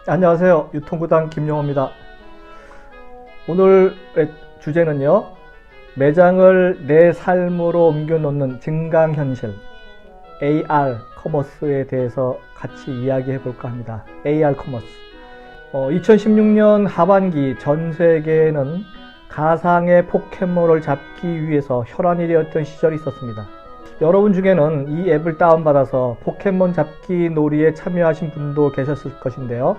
안녕하세요. 유통구당 김용호입니다. 오늘의 주제는요, 매장을 내 삶으로 옮겨놓는 증강현실 AR 커머스에 대해서 같이 이야기해 볼까 합니다. AR 커머스. 2016년 하반기 전 세계에는 가상의 포켓몬을 잡기 위해서 혈안이 되었던 시절이 있었습니다. 여러분 중에는 이 앱을 다운받아서 포켓몬 잡기 놀이에 참여하신 분도 계셨을 것인데요.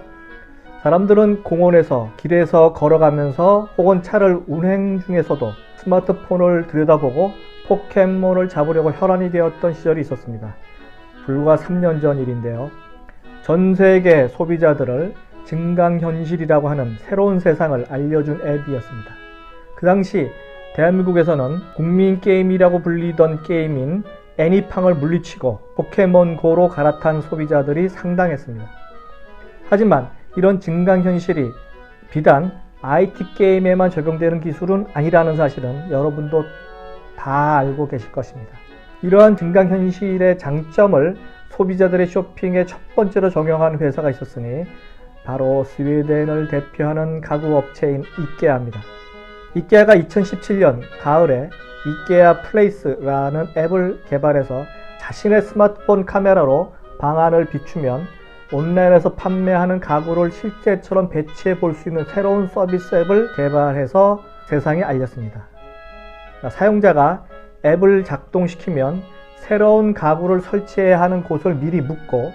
사람들은 공원에서, 길에서 걸어가면서 혹은 차를 운행 중에서도 스마트폰을 들여다보고 포켓몬을 잡으려고 혈안이 되었던 시절이 있었습니다. 불과 3년 전 일인데요. 전 세계 소비자들을 증강현실이라고 하는 새로운 세상을 알려준 앱이었습니다. 그 당시 대한민국에서는 국민 게임이라고 불리던 게임인 애니팡을 물리치고 포켓몬고로 갈아탄 소비자들이 상당했습니다. 하지만 이런 증강현실이 비단 IT 게임에만 적용되는 기술은 아니라는 사실은 여러분도 다 알고 계실 것입니다. 이러한 증강현실의 장점을 소비자들의 쇼핑에 첫 번째로 적용한 회사가 있었으니 바로 스웨덴을 대표하는 가구 업체인 이케아입니다. 이케아가 2017년 가을에 이케아 플레이스라는 앱을 개발해서 자신의 스마트폰 카메라로 방 안을 비추면 온라인에서 판매하는 가구를 실제처럼 배치해 볼 수 있는 새로운 서비스 앱을 개발해서 세상에 알렸습니다. 사용자가 앱을 작동시키면 새로운 가구를 설치해야 하는 곳을 미리 묻고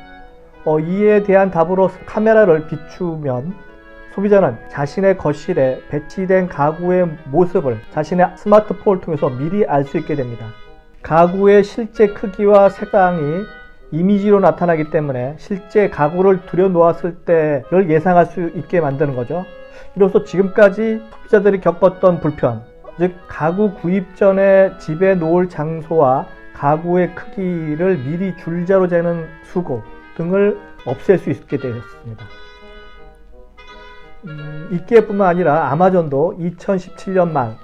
이에 대한 답으로 카메라를 비추면 소비자는 자신의 거실에 배치된 가구의 모습을 자신의 스마트폰을 통해서 미리 알 수 있게 됩니다. 가구의 실제 크기와 색상이 이미지로 나타나기 때문에 실제 가구를 들여놓았을 때를 예상할 수 있게 만드는 거죠. 이로써 지금까지 소비자들이 겪었던 불편, 즉 가구 구입 전에 집에 놓을 장소와 가구의 크기를 미리 줄자로 재는 수고 등을 없앨 수 있게 되었습니다. 이케아뿐만 아니라 아마존도 2017년 말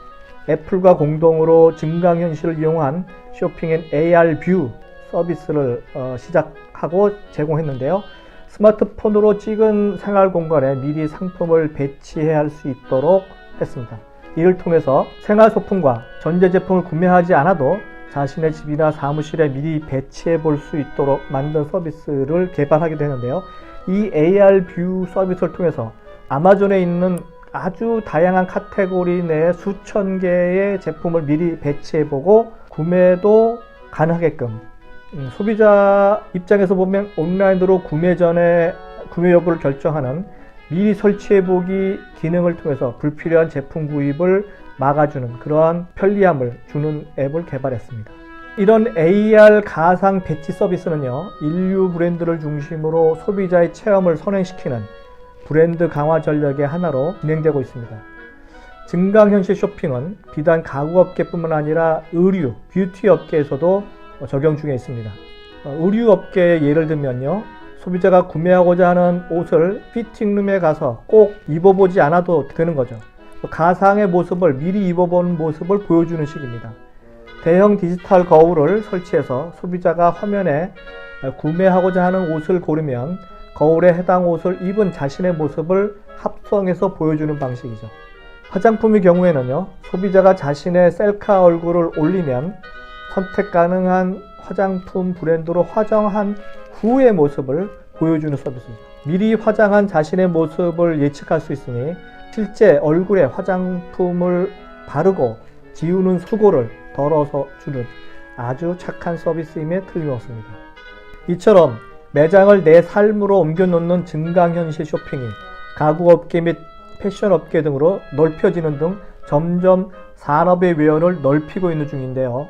애플과 공동으로 증강현실을 이용한 쇼핑 앤 AR 뷰 서비스를 시작하고 제공했는데요. 스마트폰으로 찍은 생활 공간에 미리 상품을 배치해야 할 수 있도록 했습니다. 이를 통해서 생활소품과 전자제품을 구매하지 않아도 자신의 집이나 사무실에 미리 배치해 볼 수 있도록 만든 서비스를 개발하기도 했는데요. 이 AR 뷰 서비스를 통해서 아마존에 있는 아주 다양한 카테고리 내에 수천 개의 제품을 미리 배치해보고 구매도 가능하게끔 소비자 입장에서 보면 온라인으로 구매 전에 구매 여부를 결정하는 미리 설치해보기 기능을 통해서 불필요한 제품 구입을 막아주는 그러한 편리함을 주는 앱을 개발했습니다. 이런 AR 가상 배치 서비스는요, 인류 브랜드를 중심으로 소비자의 체험을 선행시키는 브랜드 강화 전략의 하나로 진행되고 있습니다. 증강현실 쇼핑은 비단 가구업계뿐만 아니라 의류, 뷰티 업계에서도 적용 중에 있습니다. 의류 업계의 예를 들면요, 소비자가 구매하고자 하는 옷을 피팅룸에 가서 꼭 입어보지 않아도 되는 거죠. 가상의 모습을 미리 입어보는 모습을 보여주는 식입니다. 대형 디지털 거울을 설치해서 소비자가 화면에 구매하고자 하는 옷을 고르면 거울에 해당 옷을 입은 자신의 모습을 합성해서 보여주는 방식이죠. 화장품의 경우에는요, 소비자가 자신의 셀카 얼굴을 올리면 선택 가능한 화장품 브랜드로 화장한 후의 모습을 보여주는 서비스죠. 미리 화장한 자신의 모습을 예측할 수 있으니 실제 얼굴에 화장품을 바르고 지우는 수고를 덜어서 주는 아주 착한 서비스임에 틀림없습니다. 이처럼 매장을 내 삶으로 옮겨놓는 증강현실 쇼핑이 가구업계 및 패션업계 등으로 넓혀지는 등 점점 산업의 외연을 넓히고 있는 중인데요.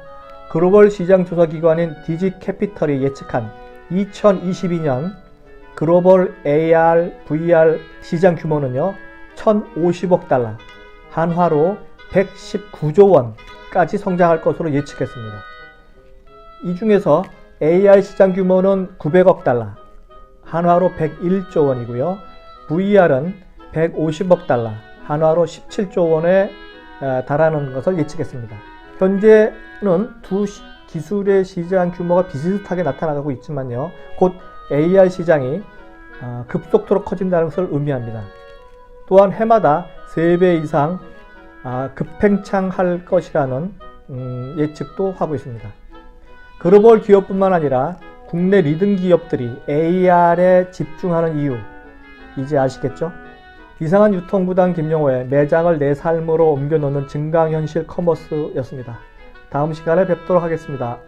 글로벌 시장 조사 기관인 디지캐피털이 예측한 2022년 글로벌 AR, VR 시장 규모는요, 1,050억 달러, 한화로 119조 원까지 성장할 것으로 예측했습니다. 이 중에서 AR 시장 규모는 900억 달러, 한화로 101조 원이고요. VR은 150억 달러, 한화로 17조 원에 달하는 것을 예측했습니다. 현재는 두 기술의 시장 규모가 비슷하게 나타나고 있지만요. 곧 AR 시장이 급속도로 커진다는 것을 의미합니다. 또한 해마다 3배 이상 급팽창할 것이라는 예측도 하고 있습니다. 글로벌 기업뿐만 아니라 국내 리딩 기업들이 AR에 집중하는 이유 이제 아시겠죠? 이상한 유통구단 김용호의 매장을 내 삶으로 옮겨놓는 증강현실 커머스였습니다. 다음 시간에 뵙도록 하겠습니다.